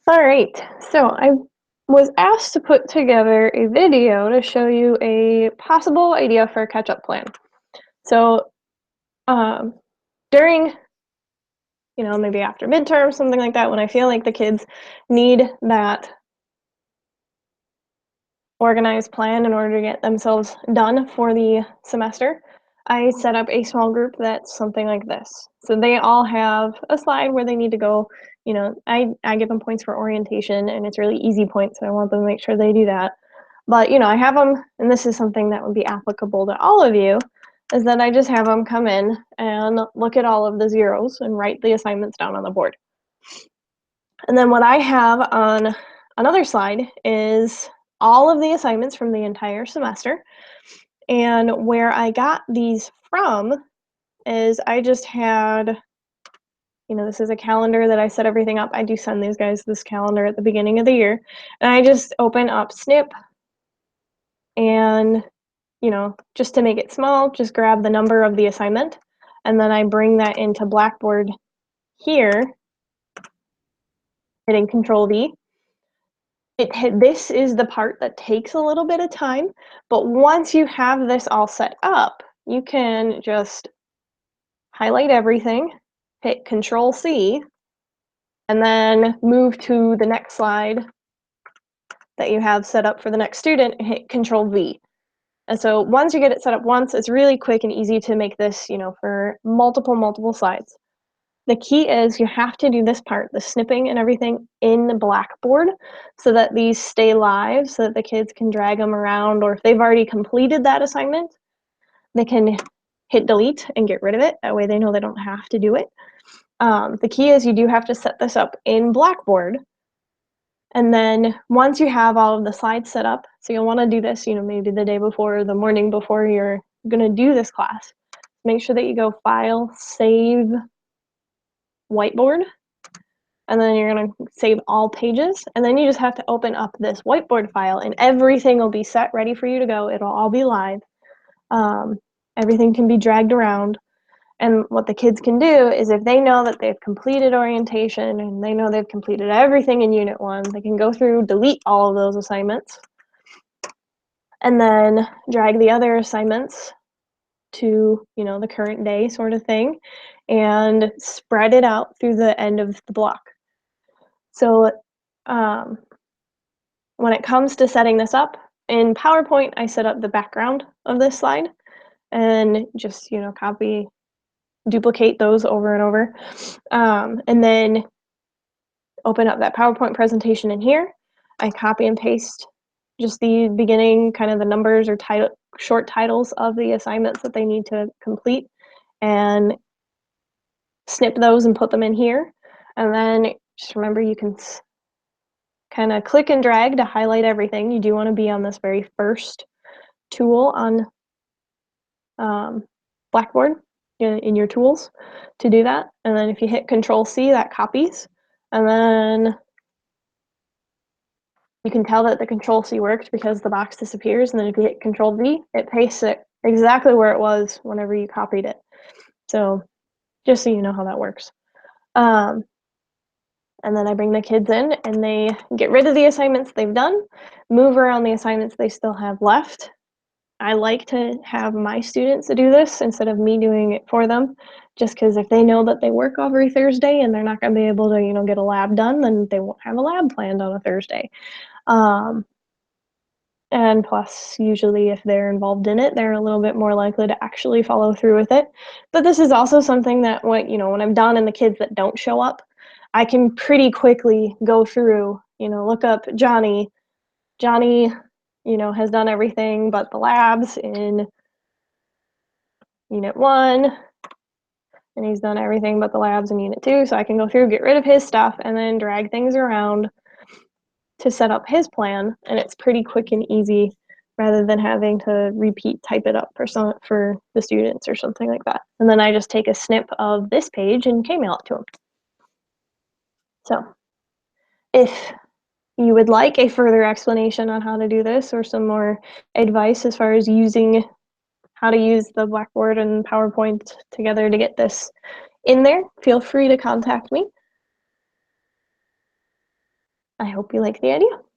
All right, so I was asked to put together a video to show you a possible idea for a catch-up plan. So, um, during, maybe after midterm, something like that, when I feel like the kids need that organized plan in order to get themselves done for the semester, I set up a small group that's something like this. So they all have a slide where they need to go. I give them points for orientation, and it's really easy points, so I want them to make sure they do that. But, I have them, and this is something that would be applicable to all of you, is that I just have them come in and look at all of the zeros and write the assignments down on the board. And then what I have on another slide is all of the assignments from the entire semester. And where I got these from is I just had, this is a calendar that I set everything up. I do send these guys this calendar at the beginning of the year. And I just open up Snip and, just to make it small, just grab the number of the assignment. And then I bring that into Blackboard here, hitting Control V. This is the part that takes a little bit of time, but once you have this all set up, you can just highlight everything, hit Control C, and then move to the next slide that you have set up for the next student and hit Control V. And so once you get it set up once, it's really quick and easy to make this, for multiple slides. The key is you have to do this part, the snipping and everything, in the Blackboard so that these stay live, so that the kids can drag them around, or if they've already completed that assignment, they can hit delete and get rid of it. That way they know they don't have to do it. The key is you do have to set this up in Blackboard. And then once you have all of the slides set up, so you'll want to do this, maybe the day before or the morning before you're going to do this class. Make sure that you go File, Save, Whiteboard, and then you're going to save all pages, and then you just have to open up this whiteboard file and everything will be set ready for you to go. It'll all be live. Everything can be dragged around, and what the kids can do is if they know that they've completed orientation and they know they've completed everything in Unit 1, they can go through, delete all of those assignments, and then drag the other assignments to, the current day sort of thing, and spread it out through the end of the block. So when it comes to setting this up, in PowerPoint, I set up the background of this slide and just, copy, duplicate those over and over. And then open up that PowerPoint presentation in here. I copy and paste just the beginning, kind of the numbers or short titles of the assignments that they need to complete, and snip those and put them in here. And then just remember, you can kind of click and drag to highlight everything. You do want to be on this very first tool on Blackboard in your tools to do that. And then if you hit Control C, that copies. And then you can tell that the Control C worked because the box disappears. And then if you hit Control V, it pastes it exactly where it was whenever you copied it. So just so you know how that works. And then I bring the kids in and they get rid of the assignments they've done, move around the assignments they still have left. I like to have my students do this instead of me doing it for them, just because if they know that they work every Thursday and they're not going to be able to, get a lab done, then they won't have a lab planned on a Thursday. And plus, usually if they're involved in it, they're a little bit more likely to actually follow through with it. But this is also something that when I'm done and the kids that don't show up, I can pretty quickly go through, look up Johnny. Johnny, has done everything but the labs in Unit 1, and he's done everything but the labs in Unit 2, so I can go through, get rid of his stuff, and then drag things around to set up his plan, and it's pretty quick and easy rather than having to type it up for the students or something like that. And then I just take a snip of this page and K-mail it to them. So if you would like a further explanation on how to do this or some more advice as far as how to use the Blackboard and PowerPoint together to get this in there, feel free to contact me. I hope you like the idea.